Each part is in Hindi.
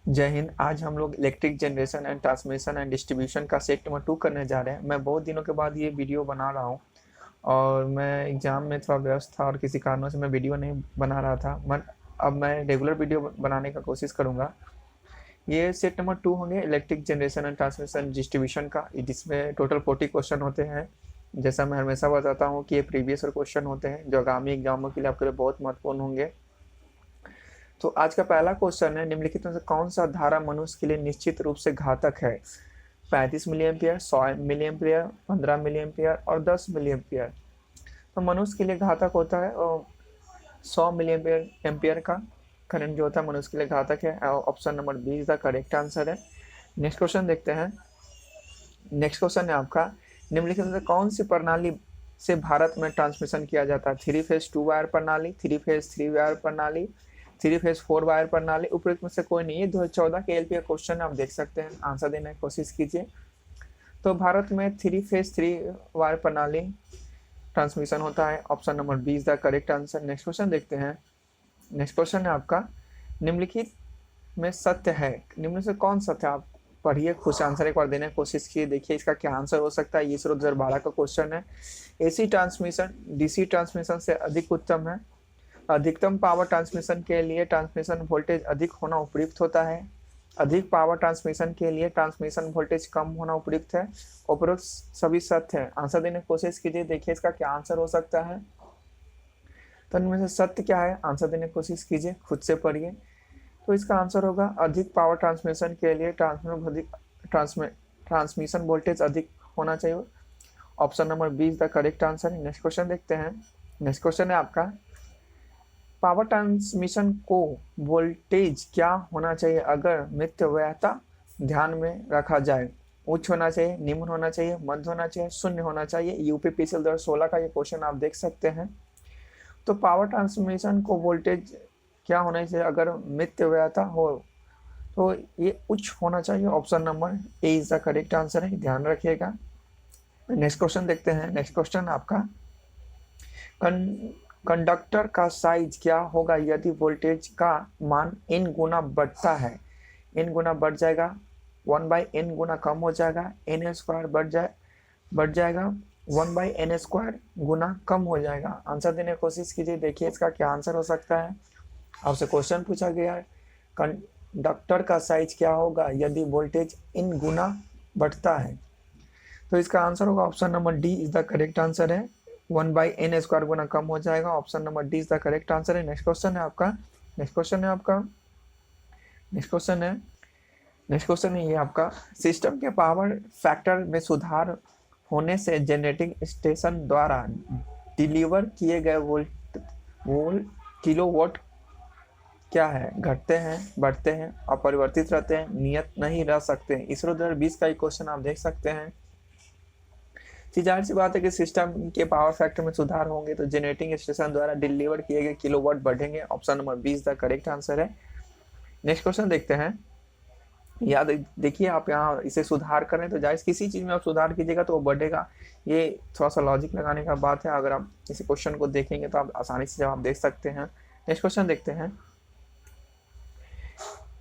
जय हिंद। आज हम लोग electric generation and transmission and distribution का सेट नंबर 2 करने जा रहे हैं। मैं बहुत दिनों के बाद ये वीडियो बना रहा हूँ और मैं एग्ज़ाम में थोड़ा व्यस्त था और किसी कारणों से मैं वीडियो नहीं बना रहा था। अब मैं रेगुलर वीडियो बनाने का कोशिश करूँगा। ये सेट नंबर 2 होंगे electric generation and transmission distribution का, जिसमें टोटल 40 क्वेश्चन होते हैं। जैसा मैं हमेशा बताता हूँ कि ये प्रीवियस ईयर क्वेश्चन होते हैं जो आगामी एग्जामों के लिए आपके लिए बहुत महत्वपूर्ण होंगे। तो आज का पहला क्वेश्चन है, निम्नलिखित में से कौन सा धारा मनुष्य के लिए निश्चित रूप से घातक है? 35 milliampere, 100 milliampere, 15 milliampere और 10 मिली एम्पियर। तो मनुष्य के लिए घातक होता है और 100 मिली एम्पियर का करंट जो होता है मनुष्य के लिए घातक है। Option number B is the correct answer है। नेक्स्ट क्वेश्चन देखते हैं। नेक्स्ट क्वेश्चन है आपका, निम्नलिखित में से कौन सी प्रणाली से भारत में ट्रांसमिशन किया जाता है? 3 फेज 2 वायर प्रणाली, 3 फेज 3 वायर प्रणाली, 3 फेज 4 वायर प्रणाली, उपरोक्त में से कोई नहीं। ये 2014 के एलपीए क्वेश्चन आप देख सकते हैं, आंसर देने की कोशिश कीजिए। तो भारत में 3 फेज 3 वायर प्रणाली ट्रांसमिशन होता है। Option number B is the correct answer. Next question देखते हैं। नेक्स्ट क्वेश्चन है आपका, निम्नलिखित में सत्य है, निम्न से कौन सत्य है? आप पढ़िए, कुछ आंसर एक बार देने की कोशिश कीजिए, देखिए इसका क्या आंसर हो सकता है। ये सिर्फ 2012 का क्वेश्चन है। एसी ट्रांसमिशन डीसी ट्रांसमिशन से अधिक उत्तम है। अधिकतम पावर ट्रांसमिशन के लिए ट्रांसमिशन वोल्टेज अधिक होना उपयुक्त होता है। अधिक पावर ट्रांसमिशन के लिए ट्रांसमिशन वोल्टेज कम होना उपयुक्त है। उपरोक्त सभी सत्य है, आंसर देने की कोशिश कीजिए, देखिए इसका क्या आंसर हो सकता है। तो इनमें से सत्य क्या है, आंसर देने की कोशिश कीजिए, खुद से पढ़िए। तो इसका आंसर होगा अधिक पावर ट्रांसमिशन के लिए ट्रांसमिशन वोल्टेज अधिक होना चाहिए। Option number B is the correct answer. Next question देखते हैं। नेक्स्ट क्वेश्चन है आपका, पावर ट्रांसमिशन को वोल्टेज क्या होना चाहिए अगर मितव्ययता ध्यान में रखा जाए? उच्च होना चाहिए, निम्न होना चाहिए, मध्य होना चाहिए, शून्य होना चाहिए। यूपीपीसीएल 2016 का ये क्वेश्चन आप देख सकते हैं। तो पावर ट्रांसमिशन को वोल्टेज क्या होना चाहिए अगर मितव्ययता हो? तो ये उच्च होना चाहिए। Option number A is the correct answer है, ध्यान रखिएगा। नेक्स्ट क्वेश्चन देखते हैं। नेक्स्ट क्वेश्चन आपका, कंडक्टर का साइज क्या होगा यदि वोल्टेज का मान n गुना बढ़ता है? n गुना बढ़ जाएगा, 1/n गुना कम हो जाएगा, n स्क्वायर बढ़ जाएगा, 1/n स्क्वायर गुना कम हो जाएगा। आंसर देने की कोशिश कीजिए, देखिए इसका क्या आंसर हो सकता है। आपसे क्वेश्चन पूछा गया है, कंडक्टर का साइज क्या होगा यदि वोल्टेज n गुना बढ़ता है? तो इसका आंसर होगा option number D is the correct answer है, 1/n स्क्वायर गुना कम हो जाएगा। Option number D is the correct answer है। नेक्स्ट क्वेश्चन है आपका। नेक्स्ट क्वेश्चन है आपका। नेक्स्ट क्वेश्चन है। नेक्स्ट क्वेश्चन है ये आपका, सिस्टम के पावर फैक्टर में सुधार होने से जनरेटिंग स्टेशन द्वारा डिलीवर किए गए वोल्ट किलोवाट क्या है? घटते हैं, बढ़ते हैं, अपरिवर्तित रहते हैं, नियत नहीं रह सकते। इसरो 2020 का एक क्वेश्चन आप देख सकते हैं। जाहिर सी बात है कि सिस्टम के पावर फैक्टर में सुधार होंगे तो जनरेटिंग स्टेशन द्वारा डिलीवर किए गए किलोवाट बढ़ेंगे। Option number 20 the correct answer है। नेक्स्ट क्वेश्चन देखते हैं। याद देखिए, आप यहाँ इसे सुधार करें तो जाहिर किसी चीज में आप सुधार कीजिएगा तो वो बढ़ेगा। ये थोड़ा सा लॉजिक लगाने का बात है, अगर आप इसी क्वेश्चन को देखेंगे तो आप आसानी से जवाब देख सकते हैं। नेक्स्ट क्वेश्चन देखते हैं।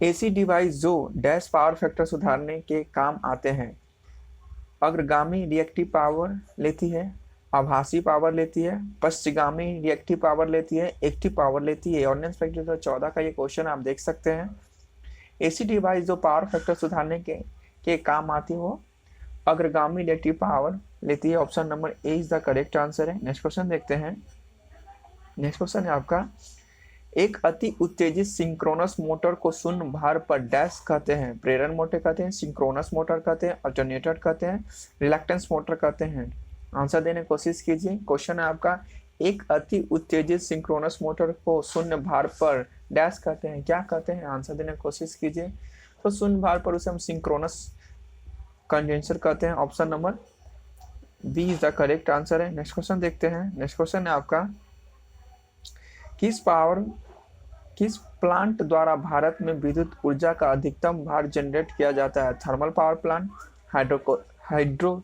ऐसी डिवाइस जो डैश पावर फैक्टर सुधारने के काम आते हैं, अग्रगामी रिएक्टिव पावर लेती है, आभासी पावर लेती है, पश्चिगामी रिएक्टिव पावर लेती है, एक्टिव पावर लेती है। ऑर्डिनेंस फैक्टर 2014 का ये क्वेश्चन आप देख सकते हैं। ऐसी डिवाइस जो पावर फैक्टर सुधारने के काम आती है वो अग्रगामी रिएक्टिव पावर लेती है। Option number A is the correct answer है। नेक्स्ट क्वेश्चन देखते हैं। नेक्स्ट क्वेश्चन है आपका, एक अति उत्तेजित सिंक्रोनस मोटर को शून्य भार पर डैश कहते हैं? प्रेरण मोटर कहते हैं, सिंक्रोनस मोटर कहते हैं, अल्टरनेटर कहते हैं, रिलक्टेंस मोटर कहते हैं। आंसर देने की कोशिश कीजिए। क्वेश्चन है आपका, एक अति उत्तेजित सिंक्रोनस मोटर को शून्य भार पर डैश कहते हैं, क्या कहते हैं? आंसर देने की कोशिश कीजिए। तो शून्य भार पर उसे हम सिंक्रोनस कंडेंसर कहते हैं। Option number B is the correct answer है। नेक्स्ट क्वेश्चन देखते हैं। नेक्स्ट क्वेश्चन है आपका, किस प्लांट द्वारा भारत में विद्युत ऊर्जा का अधिकतम भार जनरेट किया जाता है? Thermal power plant, hydro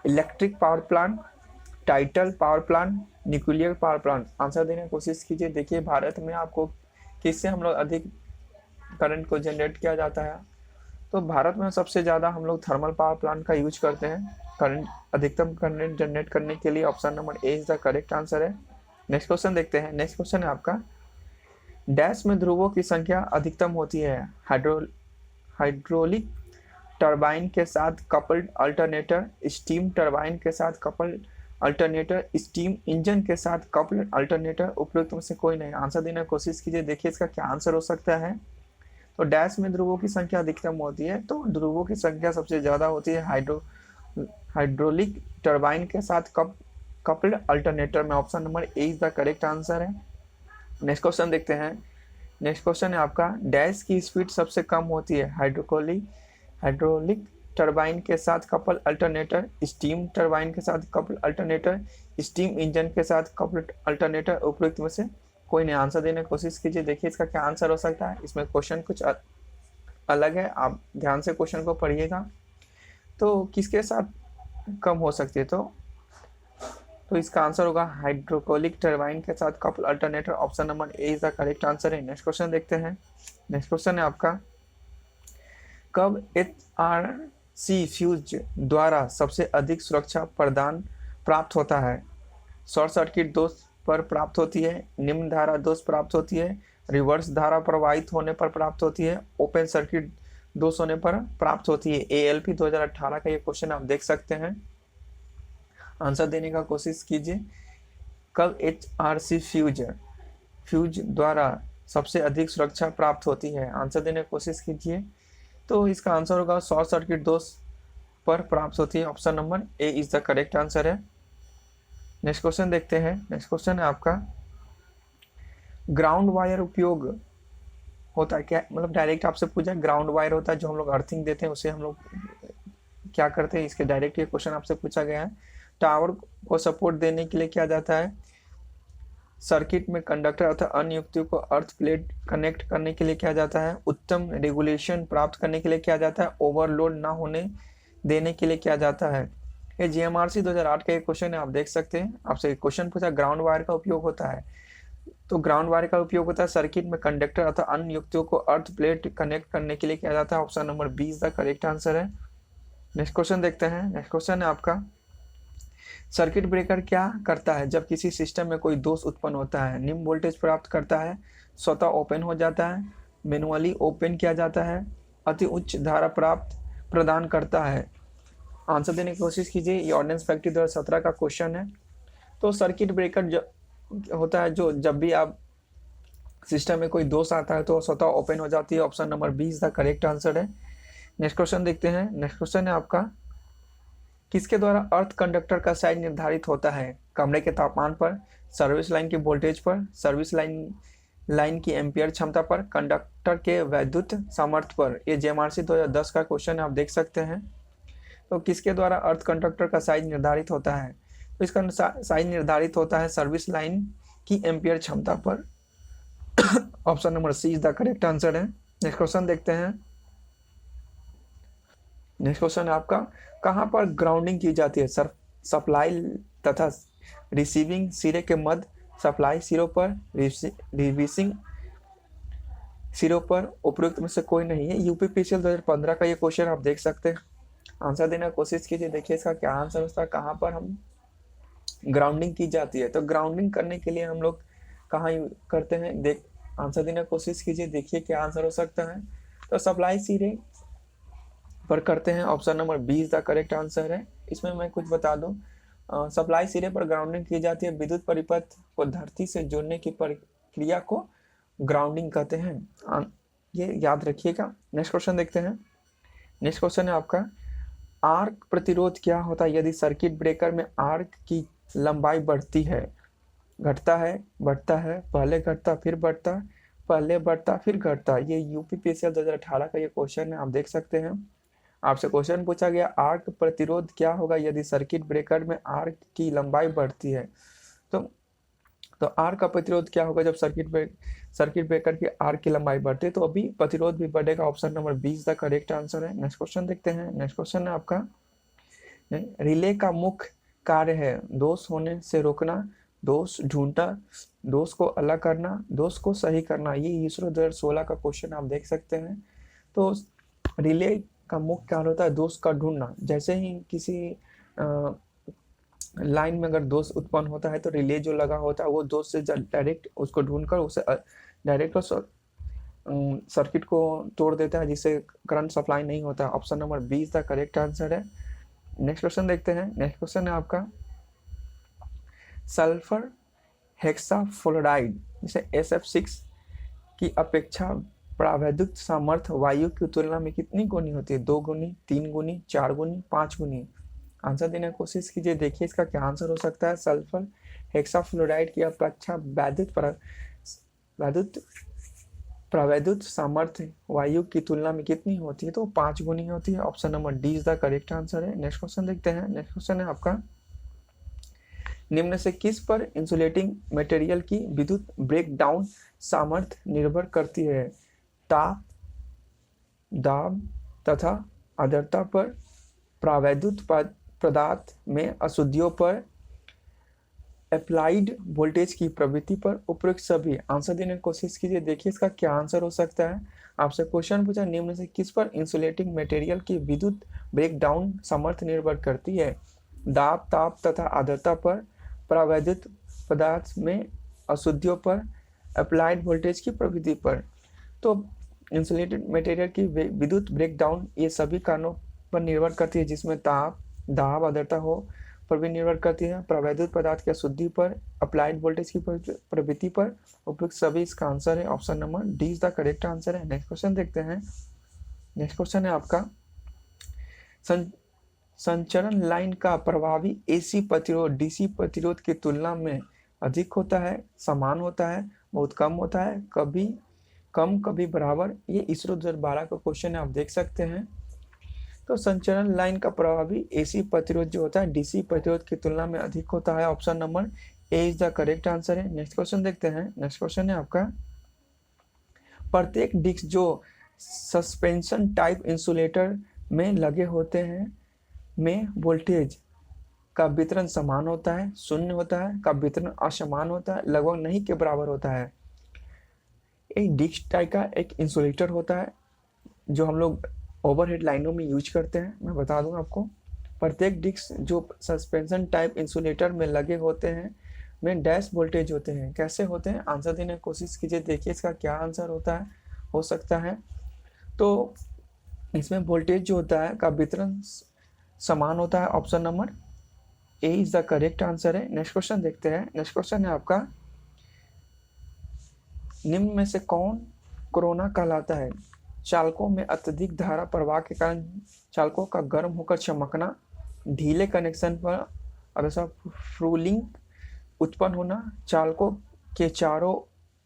electric power plant, title power plant, nuclear power plant. Answer देने की कोशिश कीजिए, देखिए भारत में आपको किससे हम लोग अधिक करंट को जनरेट किया जाता है। तो भारत में सबसे ज़्यादा हम लोग थर्मल पावर प्लांट का यूज करते हैं करंट, अधिकतम करंट जनरेट करने के लिए। Option number A is the correct answer है। नेक्स्ट क्वेश्चन देखते हैं। नेक्स्ट क्वेश्चन है आपका, डैश में ध्रुवों की संख्या अधिकतम होती है? हाइड्रोलिक टरबाइन के साथ कपल्ड अल्टरनेटर, स्टीम टरबाइन के साथ कपल्ड अल्टरनेटर, स्टीम इंजन के साथ कपल्ड अल्टरनेटर, उपयुक्त में से कोई नहीं। आंसर देने की कोशिश कीजिए, देखिए इसका क्या आंसर हो सकता है। तो डैश में ध्रुवों की संख्या अधिकतम होती है, तो ध्रुवों की संख्या सबसे ज्यादा होती है हाइड्रोलिक टरबाइन के साथ कपल्ड अल्टरनेटर में। Option number A is the correct answer है। नेक्स्ट क्वेश्चन देखते हैं। नेक्स्ट क्वेश्चन है आपका, डैश की स्पीड सबसे कम होती है? हाइड्रोलिक टरबाइन के साथ कपल अल्टरनेटर, स्टीम टरबाइन के साथ कपल अल्टरनेटर, स्टीम इंजन के साथ कपल अल्टरनेटर, उपयुक्त में से कोई नहीं। आंसर देने की कोशिश कीजिए, देखिए इसका क्या आंसर हो सकता है। इसमें क्वेश्चन कुछ अलग है, आप ध्यान से क्वेश्चन को पढ़िएगा। तो किसके साथ कम हो सकती है? तो इसका आंसर होगा हाइड्रोलिक टरबाइन के साथ couple alternator. Option number A is the correct answer है। नेक्स्ट क्वेश्चन देखते हैं। नेक्स्ट क्वेश्चन है आपका, कब HRC फ्यूज द्वारा सबसे अधिक सुरक्षा प्रदान प्राप्त होता है? शॉर्ट सर्किट दोष पर प्राप्त होती है, निम्न धारा दोष प्राप्त होती है, रिवर्स धारा प्रवाहित होने पर प्राप्त होती है, ओपन सर्किट दोष होने पर प्राप्त होती है। ALP 2018 का ये क्वेश्चन आप देख सकते हैं। आंसर देने का कोशिश कीजिए, कब HRC फ्यूज द्वारा सबसे अधिक सुरक्षा प्राप्त होती है? आंसर देने की कोशिश कीजिए। तो इसका आंसर होगा शॉर्ट सर्किट दोष पर प्राप्त होती है। Option number A is the correct answer है। नेक्स्ट क्वेश्चन देखते हैं। नेक्स्ट क्वेश्चन है आपका, ग्राउंड वायर उपयोग होता है क्या? मतलब डायरेक्ट आपसे पूछा, ग्राउंड वायर होता है जो हम लोग अर्थिंग देते हैं, उसे हम लोग क्या करते हैं, इसके डायरेक्ट ये क्वेश्चन आपसे पूछा गया है। टावर को सपोर्ट देने के लिए किया जाता है, सर्किट में कंडक्टर अथवा अन्य युक्तियों को अर्थ प्लेट कनेक्ट करने के लिए किया जाता है, उत्तम रेगुलेशन प्राप्त करने के लिए किया जाता है, ओवरलोड ना होने देने के लिए किया जाता है। ये GMRC 2008 का एक क्वेश्चन है, आप देख सकते हैं। आपसे एक क्वेश्चन पूछा, ग्राउंड वायर का उपयोग होता है, तो ग्राउंड वायर का उपयोग होता है सर्किट में कंडक्टर अथवा अन्य युक्तियों को अर्थ प्लेट कनेक्ट करने के लिए किया जाता है। Option number B is the correct answer है। नेक्स्ट क्वेश्चन देखते हैं। नेक्स्ट क्वेश्चन है आपका, सर्किट ब्रेकर क्या करता है जब किसी सिस्टम में कोई दोष उत्पन्न होता है? निम्न वोल्टेज प्राप्त करता है, स्वतः ओपन हो जाता है, मैनुअली ओपन किया जाता है, अति उच्च धारा प्रदान करता है। आंसर देने की कोशिश कीजिए, ये ऑर्डिनेंस फैक्ट्री 2017 का क्वेश्चन है। तो सर्किट ब्रेकर होता है जो जब भी आप सिस्टम में कोई दोष आता है तो स्वतः ओपन हो जाती है। Option number B is the correct answer है। नेक्स्ट क्वेश्चन देखते हैं। नेक्स्ट क्वेश्चन है आपका, किसके द्वारा अर्थ कंडक्टर का साइज निर्धारित होता है? कमरे के तापमान पर, सर्विस लाइन की वोल्टेज पर, सर्विस लाइन की एम्पियर क्षमता पर, कंडक्टर के वैद्युत सामर्थ्य पर। ये GMRC 2010 का क्वेश्चन है, आप देख सकते हैं। तो किसके द्वारा अर्थ कंडक्टर का साइज निर्धारित होता है? तो इसका साइज निर्धारित होता है सर्विस लाइन की एम्पियर क्षमता पर। Option number C is the correct answer है। नेक्स्ट क्वेश्चन देखते हैं। नेक्स्ट क्वेश्चन है आपका, कहाँ पर ग्राउंडिंग की जाती है? सप्लाई तथा रिसीविंग सिरे के मध्य, सप्लाई सिरों पर, रिसीविंग सिरों पर, उपयुक्त में से कोई नहीं है। UPPCL 2015 का ये क्वेश्चन आप देख सकते हैं। आंसर देने की कोशिश कीजिए, देखिए इसका क्या आंसर होता है, कहाँ पर हम ग्राउंडिंग की जाती है। तो ग्राउंडिंग करने के लिए हम लोग कहाँ करते हैं, आंसर देने की कोशिश कीजिए, देखिए क्या आंसर हो सकता है। तो सप्लाई सिरे पर करते हैं। Option number B is the correct answer है। इसमें मैं कुछ बता दूं, सप्लाई सिरे पर ग्राउंडिंग की जाती है। विद्युत परिपथ को धरती से जोड़ने की प्रक्रिया को ग्राउंडिंग कहते हैं, ये याद रखिएगा। नेक्स्ट क्वेश्चन देखते हैं। नेक्स्ट क्वेश्चन है आपका, आर्क प्रतिरोध क्या होता है यदि सर्किट ब्रेकर में आर्क की लंबाई बढ़ती है? घटता है, बढ़ता है, पहले घटता फिर बढ़ता, पहले बढ़ता फिर घटता। ये UPPCL 2018 का ये क्वेश्चन है, आप देख सकते हैं। आपसे क्वेश्चन पूछा गया, आर्क प्रतिरोध क्या होगा यदि सर्किट ब्रेकर में आर्क की लंबाई बढ़ती है? तो आर्क का प्रतिरोध क्या होगा जब सर्किट ब्रेकर की आर्क की लंबाई बढ़ती है? तो अभी प्रतिरोध भी बढ़ेगा। Option number B is the correct answer है। नेक्स्ट क्वेश्चन देखते हैं। नेक्स्ट क्वेश्चन है आपका, रिले का मुख्य कार्य है दोष होने से रोकना, दोष ढूंढना, दोष को अलग करना, दोष को सही करना, ये इसरो 2016 का क्वेश्चन आप देख सकते हैं। तो रिले का मुख्य कार्य होता है दोष का ढूंढना। जैसे ही किसी लाइन में अगर दोष उत्पन्न होता है तो रिले जो लगा होता है वो दोष से डायरेक्ट उसको ढूंढकर उसे डायरेक्ट सर्किट को तोड़ देता है, जिससे करंट सप्लाई नहीं होता। Option number B is the correct answer है। नेक्स्ट क्वेश्चन देखते हैं। नेक्स्ट क्वेश्चन है आपका सल्फर हेक्साफ्लोराइड जैसे SF6 की अपेक्षा प्रावैद्युत सामर्थ्य वायु की तुलना में कितनी गुनी होती है? 2 गुनी, 3 गुनी, 4 गुनी, 5 गुनी। आंसर देने की कोशिश कीजिए, देखिए इसका क्या आंसर हो सकता है। सल्फर हेक्साफ्लोराइड की अपेक्षा प्रावैद्युत सामर्थ्य वायु की तुलना में कितनी होती है? तो 5 गुनी होती है। Option number D is the correct answer है। नेक्स्ट क्वेश्चन देखते हैं। नेक्स्ट क्वेश्चन है आपका निम्न से किस पर इंसुलेटिंग मटेरियल की विद्युत ब्रेकडाउन सामर्थ्य निर्भर करती है? ताप, दाब तथा आर्द्रता पर, प्रावैद्युत पदार्थ में अशुद्धियों पर, अप्लाइड वोल्टेज की प्रवृत्ति पर, उपयुक्त सभी। आंसर देने की कोशिश कीजिए, देखिए इसका क्या आंसर हो सकता है। आपसे क्वेश्चन पूछा निम्न से किस पर इंसुलेटिंग मटेरियल की विद्युत ब्रेकडाउन सामर्थ्य निर्भर करती है? दाब, ताप तथा आर्द्रता पर, प्रावैद्युत पदार्थ में अशुद्धियों पर, अप्लाइड वोल्टेज की प्रवृत्ति पर। तो इंसुलेटेड मटेरियल की विद्युत ब्रेकडाउन ये सभी कारणों पर निर्भर करती है, जिसमें ताप, दाब, आर्द्रता हो पर भी निर्भर करती है, प्रावैद्युत पदार्थ की अशुद्धि पर, अप्लाइड वोल्टेज की प्रवृत्ति पर, उपयुक्त सभी। इसका आंसर है option number D is the correct answer है। नेक्स्ट क्वेश्चन देखते हैं। नेक्स्ट क्वेश्चन है आपका संचरण लाइन का प्रभावी AC प्रतिरोध DC प्रतिरोध की तुलना में अधिक होता है, समान होता है, बहुत कम होता है, कभी कम कभी बराबर। ये इसरो 2012 का क्वेश्चन है, आप देख सकते हैं। तो संचरण लाइन का प्रभावी AC प्रतिरोध जो होता है DC प्रतिरोध की तुलना में अधिक होता है। Option number A is the correct answer है। नेक्स्ट क्वेश्चन देखते हैं। नेक्स्ट क्वेश्चन है आपका प्रत्येक डिस्क जो सस्पेंशन टाइप इंसुलेटर में लगे होते हैं में वोल्टेज का वितरण समान होता है, शून्य होता है, का वितरण असमान होता है, लगभग नहीं के बराबर होता है। एक डिस्क टाइप का एक इंसुलेटर होता है जो हम लोग ओवरहेड लाइनों में यूज करते हैं। मैं बता दूं आपको, प्रत्येक डिस्क जो सस्पेंशन टाइप इंसुलेटर में लगे होते हैं में डैश वोल्टेज होते हैं। कैसे होते हैं? आंसर देने की कोशिश कीजिए, देखिए इसका क्या आंसर होता है हो सकता है। तो इसमें वोल्टेज जो होता है का वितरण समान होता है। Option number A is the correct answer है। नेक्स्ट क्वेश्चन देखते हैं। नेक्स्ट क्वेश्चन है आपका निम्न में से कौन कोरोना कहलाता है? चालकों में अत्यधिक धारा प्रवाह के कारण चालकों का गर्म होकर चमकना, ढीले कनेक्शन पर अथवा फ्रूलिंग उत्पन्न होना, चालकों के चारों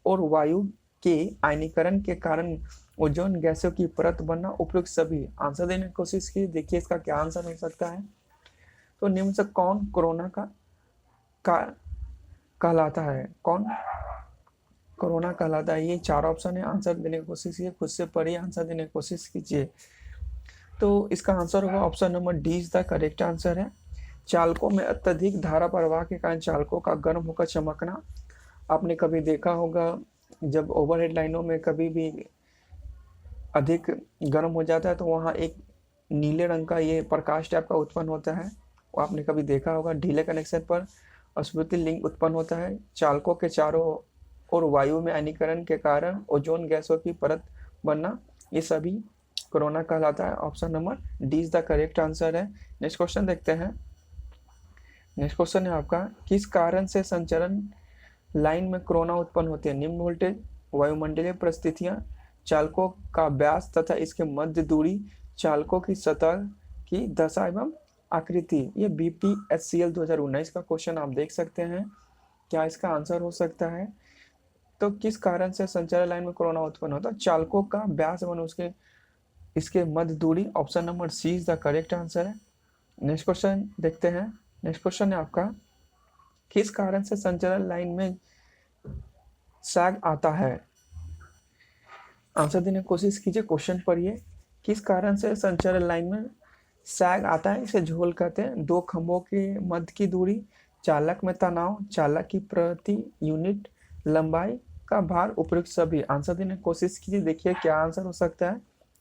ओर वायु के आयनीकरण के कारण ओजोन गैसों की परत बनना, उपयुक्त सभी। आंसर देने की कोशिश की, देखिए इसका क्या आंसर हो सकता है। तो निम्न से कौन कोरोना का कहलाता है? कौन कोरोना कहलाता है? ये 4 ऑप्शन है, आंसर देने की कोशिश कीजिए, खुद से पढ़िए, आंसर देने की कोशिश कीजिए। तो इसका आंसर होगा option number D is the correct answer है। चालकों में अत्यधिक धारा प्रवाह के कारण चालकों का गर्म होकर चमकना। आपने कभी देखा होगा जब ओवरहेड लाइनों में कभी भी अधिक गर्म हो जाता है तो वहाँ एक नीले रंग का ये प्रकाश टाइप का उत्पन्न होता है, वो आपने कभी देखा होगा। ढीले कनेक्शन पर अस्फुटित लिंक उत्पन्न होता है, चालकों के चारों और वायु में आयनीकरण के कारण ओजोन गैसों की परत बनना, ये सभी कोरोना कहलाता है। Option number D is the correct answer है। नेक्स्ट क्वेश्चन देखते हैं। नेक्स्ट क्वेश्चन है आपका किस कारण से संचरण लाइन में कोरोना उत्पन्न होते हैं? निम्न वोल्टेज, वायुमंडलीय परिस्थितियां, चालकों का व्यास तथा इसके मध्य दूरी, चालकों की सतह की दशा एवं आकृति। ये BPSCL 2019 का क्वेश्चन आप देख सकते हैं। क्या इसका आंसर हो सकता है? तो किस कारण से संचार लाइन में कोरोना उत्पन्न होता है? चालकों का व्यास एवं उसके इसके मध्य दूरी। Option number C is the correct answer है। नेक्स्ट क्वेश्चन देखते हैं। नेक्स्ट क्वेश्चन है आपका किस कारण से संचालन लाइन में सैग आता है? आंसर देने की कोशिश कीजिए, क्वेश्चन पढ़िए। किस कारण से संचालन लाइन में सैग आता है? इसे झोल कहते हैं। 2 खंभों के मध्य की दूरी, चालक में तनाव, चालक की प्रति यूनिट लंबाई का भार, उपयुक्त सभी। आंसर देने की कोशिश कीजिए, देखिए क्या आंसर हो सकता है।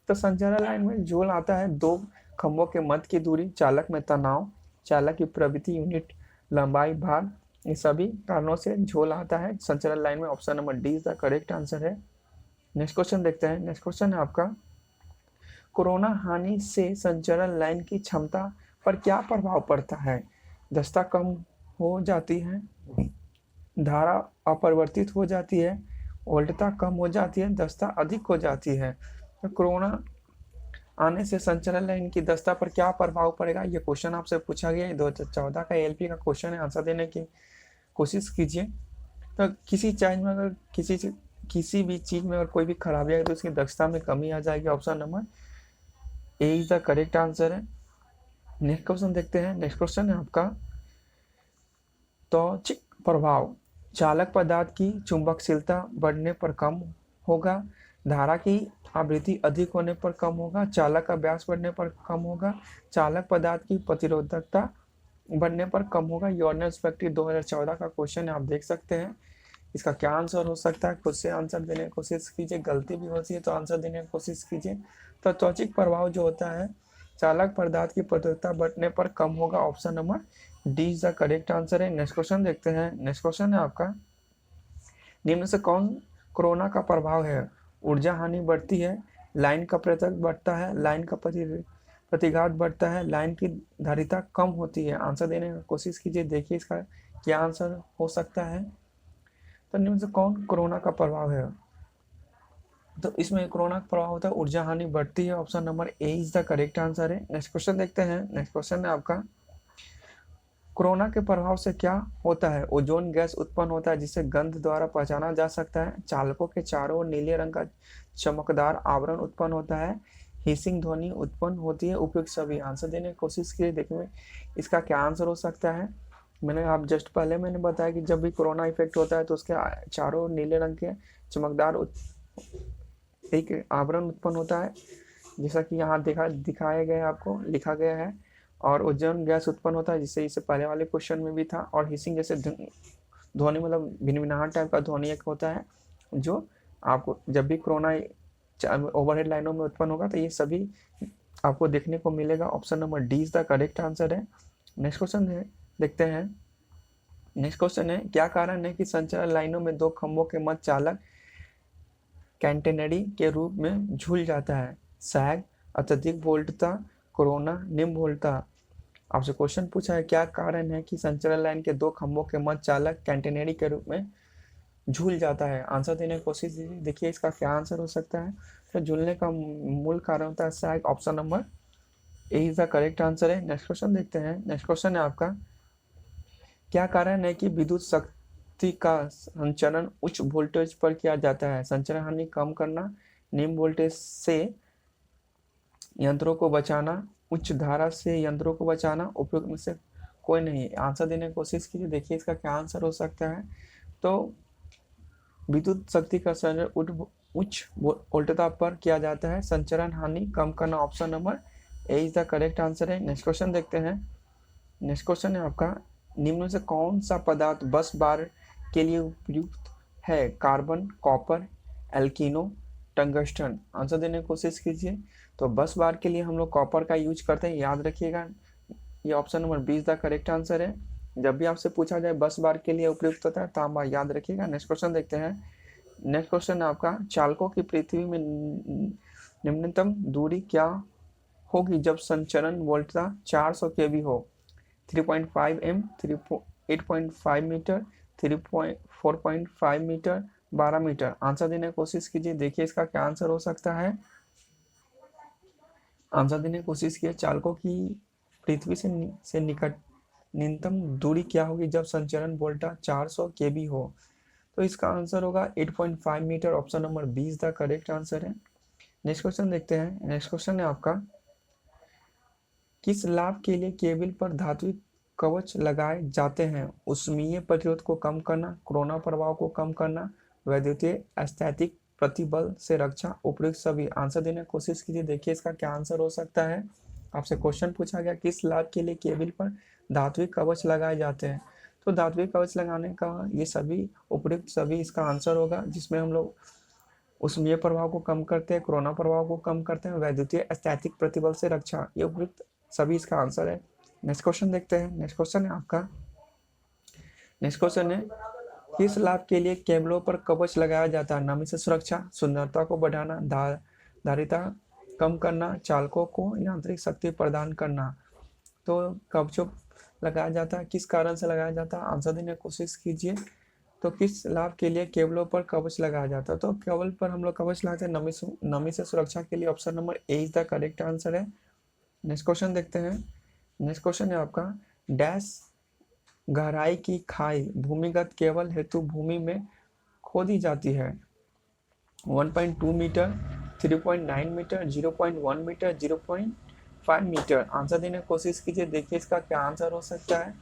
तो संचालन लाइन में झोल आता है दो खंभों के मध्य की दूरी, चालक में तनाव, चालक की प्रवृत्ति यूनिट लंबाई, भार, इन सभी कारणों से झोल आता है संचालन लाइन में। Option number D is the correct answer है। नेक्स्ट क्वेश्चन देखते हैं। नेक्स्ट क्वेश्चन है आपका, कोरोना हानि से संचालन लाइन की क्षमता पर क्या प्रभाव पड़ता है? दक्षता कम हो जाती है, धारा अपरिवर्तित हो जाती है, वोल्टता कम हो जाती है, दक्षता अधिक हो जाती है। तो कोरोना आने से संचालन लाइन की दक्षता पर क्या प्रभाव पड़ेगा? ये क्वेश्चन आपसे पूछा गया है, 2014 का एएलपी का क्वेश्चन है। आंसर देने की कोशिश कीजिए। तो किसी चीज में अगर किसी भी चीज में अगर कोई भी खराबी आए तो उसकी दक्षता में कमी आ जाएगी। Option number A is the correct answer है। नेक्स्ट क्वेश्चन देखते हैं। नेक्स्ट क्वेश्चन है आपका, त्वचिक प्रभाव, चालक पदार्थ की चुंबकशीलता बढ़ने पर कम होगा, धारा की आवृत्ति अधिक होने पर कम होगा, चालक का व्यास बढ़ने पर कम होगा, चालक पदार्थ की प्रतिरोधकता बढ़ने पर कम होगा। योर्नल स्पेक्ट्री 2014 का क्वेश्चन है, आप देख सकते हैं। इसका क्या आंसर हो सकता है? खुद से आंसर देने की कोशिश कीजिए, गलती भी होती है तो आंसर देने की कोशिश कीजिए। तो त्वचिक प्रभाव जो होता है, चालक पदार्थ की प्रतिरोधकता बढ़ने पर कम होगा। Option number D is the correct answer है। नेक्स्ट क्वेश्चन देखते हैं। नेक्स्ट क्वेश्चन है आपका, निम्न से कौन कोरोना का प्रभाव है? ऊर्जा हानि बढ़ती है, लाइन का प्रतिरोध बढ़ता है, लाइन का प्रतिघात बढ़ता है, लाइन की धारिता कम होती है। आंसर देने की कोशिश कीजिए, देखिए इसका क्या आंसर हो सकता है। तो निम्न से कौन कोरोना का प्रभाव है? तो इसमें कोरोना का प्रभाव होता है ऊर्जा हानि बढ़ती है। Option number A is the correct answer है। नेक्स्ट क्वेश्चन देखते हैं। नेक्स्ट क्वेश्चन है आपका, कोरोना के प्रभाव से क्या होता है? ओजोन गैस उत्पन्न होता है जिसे गंध द्वारा पहचाना जा सकता है, चालकों के चारों ओर नीले रंग का चमकदार आवरण उत्पन्न होता है, हिसिंग ध्वनि उत्पन्न होती है, उपयुक्त सभी। आंसर देने की कोशिश की, देखने इसका क्या आंसर हो सकता है। मैंने आप जस्ट पहले मैंने बताया कि जब भी कोरोना इफेक्ट होता है तो उसके चारों नीले रंग के चमकदार एक आवरण उत्पन्न होता है, जैसा कि यहाँ दिखाया गया है, आपको लिखा गया है। और ओजोन गैस उत्पन्न होता है, जिससे इससे पहले वाले क्वेश्चन में भी था। और हिसिंग जैसे ध्वनि मतलब भिनभिनाहट टाइप का ध्वनि एक होता है, जो आपको जब भी कोरोना ओवरहेड लाइनों में उत्पन्न होगा तो ये सभी आपको देखने को मिलेगा। Option number D is the correct answer है। नेक्स्ट क्वेश्चन है, देखते हैं। नेक्स्ट क्वेश्चन है, क्या कारण है कि संचालन लाइनों में दो खंभों के मध्य चालक कैंटेनरी के रूप में झूल जाता है? सैग, अत्यधिक वोल्टता, कोरोना, निम्न वोल्टता। आपसे क्वेश्चन पूछा है, क्या कारण है कि संचालन लाइन के दो खंभों के मध्य चालक कैंटेनरी के रूप में झूल जाता है? आंसर देने की कोशिश कीजिए, देखिए इसका क्या आंसर हो सकता है। तो झूलने का मूल कारण होता है सैग। Option number A is the correct answer है। नेक्स्ट क्वेश्चन देखते हैं। नेक्स्ट क्वेश्चन है आपका, क्या कारण है कि विद्युत शक्ति का संचरण उच्च वोल्टेज पर किया जाता है? संचरण हानि कम करना, निम्न वोल्टेज से यंत्रों को बचाना, उच्च धारा से यंत्रों को बचाना, उपयुक्त में से कोई नहीं। आंसर देने की कोशिश कीजिए, देखिए इसका क्या आंसर हो सकता है। तो विद्युत शक्ति का संचरण उच्च वोल्टता पर किया जाता है, संचरण हानि कम करना। Option number A is the correct answer है। नेक्स्ट क्वेश्चन देखते हैं। नेक्स्ट क्वेश्चन है आपका, निम्न में से कौन सा पदार्थ बस बार के लिए उपयुक्त है? कार्बन, कॉपर, एल्किनो, टंगस्टन। आंसर देने की कोशिश कीजिए। तो बस बार के लिए हम लोग कॉपर का यूज करते हैं, याद रखिएगा। ये option number B is the correct answer है। जब भी आपसे पूछा जाए बस बार के लिए उपयुक्त होता है तांबा, याद रखिएगा। नेक्स्ट क्वेश्चन देखते हैं। नेक्स्ट क्वेश्चन है आपका, चालकों की पृथ्वी में निम्नतम दूरी क्या होगी जब संचरण वोल्टता 400 केवी हो? 3.5 m, 8.5 metre, 4.5 metre, 12 metre. Answer देने की कोशिश कीजिए, देखिए इसका क्या आंसर हो सकता है। आंसर देने की कोशिश कीजिए, चालकों की पृथ्वी से निकट न्यूनतम दूरी क्या होगी जब संचरण वोल्टा 400 केवी हो? तो इसका आंसर होगा 8.5 metre. Option number B is the correct answer है। नेक्स्ट क्वेश्चन देखते हैं। नेक्स्ट क्वेश्चन है आपका, किस लाभ के लिए केबल पर धात्विक कवच लगाए जाते हैं? उष्मीय प्रतिरोध को कम करना, कोरोना प्रभाव को कम करना, वैद्युतीय स्थैतिक प्रतिबल से रक्षा, उपयुक्त सभी। आंसर देने की कोशिश कीजिए, देखिए इसका क्या आंसर हो सकता है। आपसे क्वेश्चन पूछा गया किस लाभ के लिए केबल पर धात्विक कवच लगाए जाते हैं? तो धात्विक कवच लगाने का ये सभी उपयुक्त सभी इसका आंसर होगा, जिसमें हम लोग उष्मीय प्रभाव को कम करते हैं, कोरोना प्रभाव को कम करते हैं, वैद्युतीय स्थैतिक प्रतिबल से रक्षा, ये उपयुक्त सभी इसका आंसर है। नेक्स्ट क्वेश्चन देखते हैं। नेक्स्ट क्वेश्चन है आपका, नेक्स्ट क्वेश्चन है किस लाभ के लिए केबलों पर कवच लगाया जाता है? नमी से सुरक्षा, सुंदरता को बढ़ाना, धारिता कम करना, चालकों को यांत्रिक शक्ति प्रदान करना। तो कवचों लगाया जाता है, किस कारण से लगाया जाता है? आंसर देने की कोशिश कीजिए। तो किस लाभ के लिए केबलों पर कवच लगाया जाता है? तो केबल पर हम लोग कवच लगाते हैं नमी से सुरक्षा के लिए। Option number A is the correct answer है। नेक्स्ट क्वेश्चन देखते हैं। नेक्स्ट क्वेश्चन है आपका, डैश गहराई की खाई भूमिगत केबल हेतु भूमि में खोदी जाती है? 1.2 metre, 3.9 metre, 0.1 metre, 0.5 metre. Answer देने की कोशिश कीजिए, देखिए इसका क्या आंसर हो सकता है।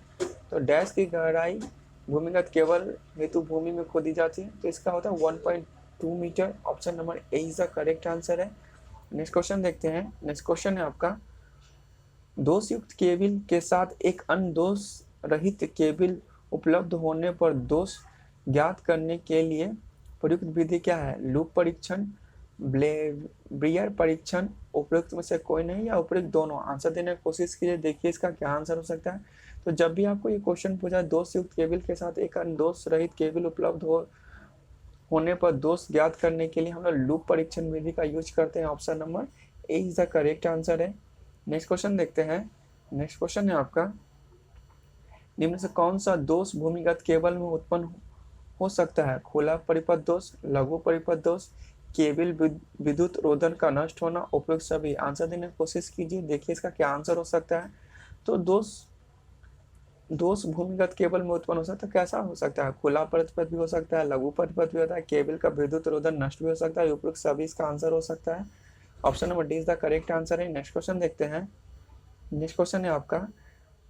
तो डैश की गहराई भूमिगत केबल हेतु भूमि में खोदी जाती है, तो इसका होता है 1.2 metre. Option number A is the correct answer है। नेक्स्ट क्वेश्चन देखते हैं। नेक्स्ट क्वेश्चन है आपका, दोषयुक्त केबिल के साथ एक अन्य दोष रहित केबिल उपलब्ध होने पर दोष ज्ञात करने के लिए प्रयुक्त विधि क्या है? लूप परीक्षण, ब्रियर परीक्षण, उपयुक्त में से कोई नहीं या उपयुक्त दोनों? आंसर देने की कोशिश कीजिए, देखिए इसका क्या आंसर हो सकता है। तो जब भी आपको ये क्वेश्चन पूछा दोषयुक्त केबिल के साथ एक अन्य दोष रहित केबिल उपलब्ध होने पर दोष ज्ञात करने के लिए हम लोग लूप परीक्षण विधि का यूज करते हैं। Option number A is the correct answer है। नेक्स्ट क्वेश्चन देखते हैं। नेक्स्ट क्वेश्चन है आपका, निम्न से कौन सा दोष भूमिगत केबल में उत्पन्न हो सकता है? खुला परिपथ दोष, लघु परिपथ दोष, केबल विद्युत रोधन का नष्ट होना, उपयुक्त सभी। आंसर देने की कोशिश कीजिए, देखिए इसका क्या आंसर हो सकता है। तो दोष भूमिगत केबल में उत्पन्न हो सकता है, कैसा हो सकता है? खुला परिपथ भी हो सकता है, लघु परिपथ भी होता है, केबल का विद्युत रोधन नष्ट भी हो सकता है, उपयुक्त सभी इसका आंसर हो सकता है। Option number D is the correct answer है। नेक्स्ट क्वेश्चन देखते हैं। नेक्स्ट क्वेश्चन है आपका,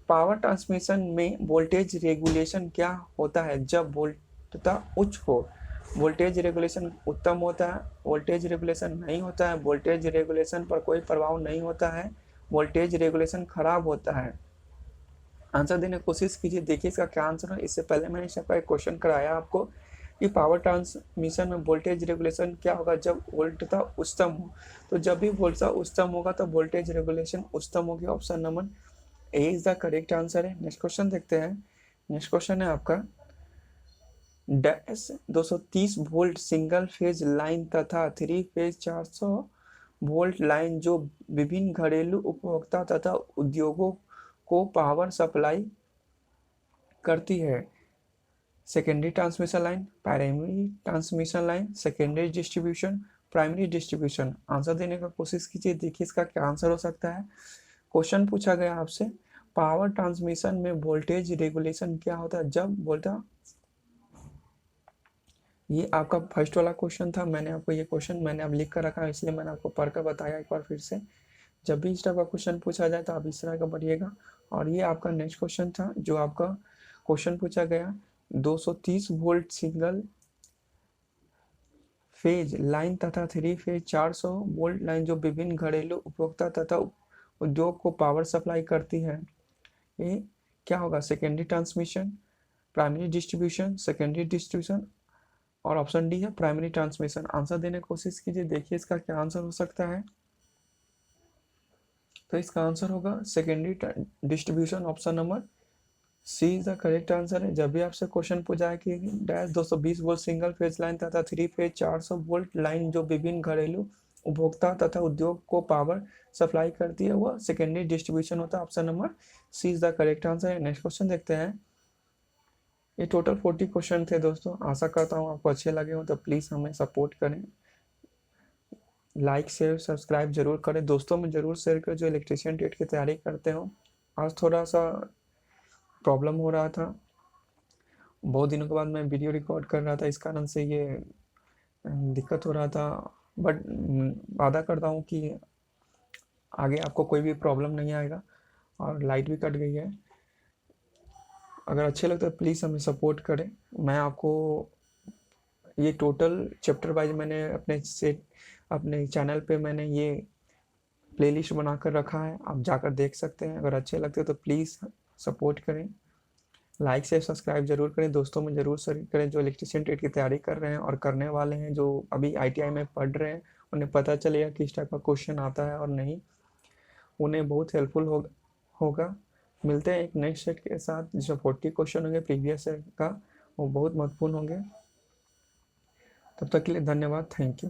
पावर ट्रांसमिशन में वोल्टेज रेगुलेशन क्या होता है जब वोल्टता उच्च हो? वोल्टेज रेगुलेशन उत्तम होता है, वोल्टेज रेगुलेशन नहीं होता है, वोल्टेज रेगुलेशन पर कोई प्रभाव नहीं होता है, वोल्टेज रेगुलेशन खराब होता है। आंसर देने की कोशिश कीजिए, देखिए इसका क्या आंसर है। इससे पहले मैंने इसका एक क्वेश्चन कराया आपको कि पावर ट्रांसमिशन में वोल्टेज रेगुलेशन क्या होगा जब वोल्टता उच्चतम हो। तो जब भी वोल्टता उच्चतम होगा तो वोल्टेज रेगुलेशन उच्चतम होगी। Option number A is the correct answer है। नेक्स्ट क्वेश्चन देखते हैं। नेक्स्ट क्वेश्चन है आपका, dash 230 volt single phase line तथा 3 फेज 400 वोल्ट लाइन जो विभिन्न घरेलू उपभोक्ता तथा उद्योगों को पावर सप्लाई करती है? Secondary transmission line, primary transmission line, secondary distribution, primary distribution. Answer देने का कोशिश कीजिए, देखिए इसका क्या आंसर हो सकता है। क्वेश्चन पूछा गया आपसे, पावर ट्रांसमिशन में वोल्टेज रेगुलेशन क्या होता है जब बोलता। ये आपका फर्स्ट वाला क्वेश्चन था। मैंने आपको ये क्वेश्चन मैंने अब लिख कर रखा है, इसलिए मैंने आपको पढ़कर बताया एक बार फिर से। जब भी इस तरह का क्वेश्चन पूछा जाए तो आप इस तरह का पढ़िएगा। और ये आपका नेक्स्ट क्वेश्चन था जो आपका क्वेश्चन पूछा गया, 230 वोल्ट सिंगल फेज लाइन तथा 3 फेज 400 वोल्ट लाइन जो विभिन्न घरेलू उपभोक्ता तथा उद्योग को पावर सप्लाई करती है, ये क्या होगा? Secondary transmission, primary distribution, secondary distribution, और ऑप्शन डी है प्राइमरी ट्रांसमिशन। आंसर देने की कोशिश कीजिए, देखिए इसका क्या आंसर हो सकता है। तो इसका आंसर होगा secondary distribution. Option number C is the correct answer है। जब भी आपसे क्वेश्चन पूछा है कि dash 220 volt single phase line तथा 3 फेज 400 वोल्ट लाइन जो विभिन्न घरेलू उपभोक्ता तथा उद्योग को पावर सप्लाई करती है, वह सेकेंडरी डिस्ट्रीब्यूशन होता है। Option number C is the correct answer है। नेक्स्ट क्वेश्चन देखते हैं। ये टोटल 40 क्वेश्चन थे दोस्तों। आशा करता हूँ आपको अच्छे लगे हो, तो प्लीज़ हमें सपोर्ट करें, लाइक शेयर सब्सक्राइब जरूर करें, दोस्तों में जरूर शेयर करें जो इलेक्ट्रिशियन टेट की तैयारी करते हो। आज थोड़ा सा प्रॉब्लम हो रहा था, बहुत दिनों के बाद मैं वीडियो रिकॉर्ड कर रहा था, इस कारण से ये दिक्कत हो रहा था। बट वादा करता हूँ कि आगे आपको कोई भी प्रॉब्लम नहीं आएगा। और लाइट भी कट गई है। अगर अच्छे लगते तो प्लीज़ हमें सपोर्ट करें। मैं आपको ये टोटल चैप्टर वाइज मैंने अपने चैनल पे मैंने ये प्लेलिस्ट बनाकर रखा है, आप जाकर देख सकते हैं। अगर अच्छे लगते तो प्लीज़ सपोर्ट करें। लाइक से सब्सक्राइब जरूर करें, दोस्तों में जरूर शेयर करें जो इलेक्ट्रिशियन ट्रेड की तैयारी कर रहे हैं और करने वाले हैं, जो अभी आईटीआई में पढ़ रहे हैं, उन्हें पता चलेगा किस टाइप का क्वेश्चन आता है और नहीं, उन्हें बहुत हेल्पफुल होगा। मिलते हैं एक नेक्स्ट सेट के साथ जिसमें 40 क्वेश्चन होंगे प्रीवियस सेट का, वो बहुत महत्वपूर्ण होंगे। तब तक के लिए धन्यवाद, थैंक यू।